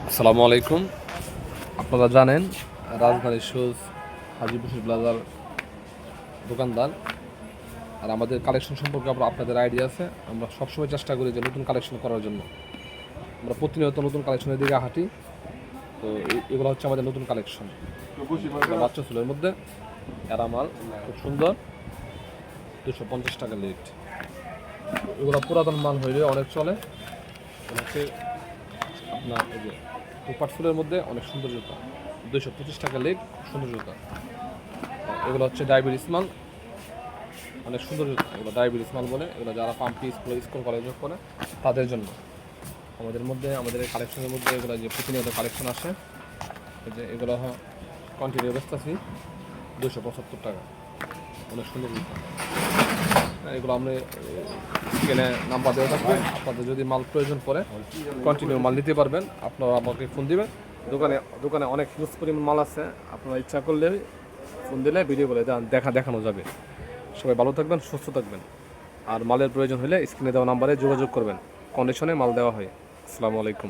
আসসালামু আলাইকুম। আপনারা জানেন রাজধানী শুজ হাজিপুর প্লাজার দোকানদার, আর আমাদের কালেকশন সম্পর্কে আপনাদের আইডিয়া আছে। আমরা সবসময় চেষ্টা করি যে নতুন কালেকশন করার জন্য। আমরা প্রতিনিয়ত নতুন কালেকশনের দিকে হাঁটি। তো এগুলো হচ্ছে আমাদের নতুন কালেকশন। বাচ্চা চুলের মধ্যে এরামাল খুব সুন্দর, 250 টাকা লেট। এগুলো পুরাতন মাল হইলে অনেক চলে। হচ্ছে আপনার এই যে রূপার ফুলের মধ্যে অনেক সুন্দর জুতা, 225 টাকা লেগ, সুন্দর জুতা। এগুলো হচ্ছে ডায়াবেটিস মাল, অনেক সুন্দর জুতা। এগুলো ডায়াবেটিস মাল বলে, এগুলো যারা পাম্পি স্কুল কলেজ করে তাদের জন্য। আমাদের এই কালেকশনের মধ্যে এগুলো যে প্রতিনিয়ত কালেকশন আসে, এই যে এগুলো কন্টিনিউ বেচতেছি 275 টাকা, অনেক সুন্দর জুতা। এগুলো আমরা স্ক্রিনে নাম্বার দেওয়া থাকবে। আপনাদের যদি মাল প্রয়োজন পড়ে কন্টিনিউ মাল নিতে পারবেন। আপনারা আমাকে ফোন দিবেন। দোকানে অনেক হিউজ পরিমাণ মাল আছে। আপনারা ইচ্ছা করলে ফোন দিলে ভিডিও করে দেখানো যাবে। সবাই ভালো থাকবেন, সুস্থ থাকবেন। আর মালের প্রয়োজন হলে স্ক্রিনে দেওয়া নাম্বারে যোগাযোগ করবেন। কন্ডিশনে মাল দেওয়া হয়। আসসালামু আলাইকুম।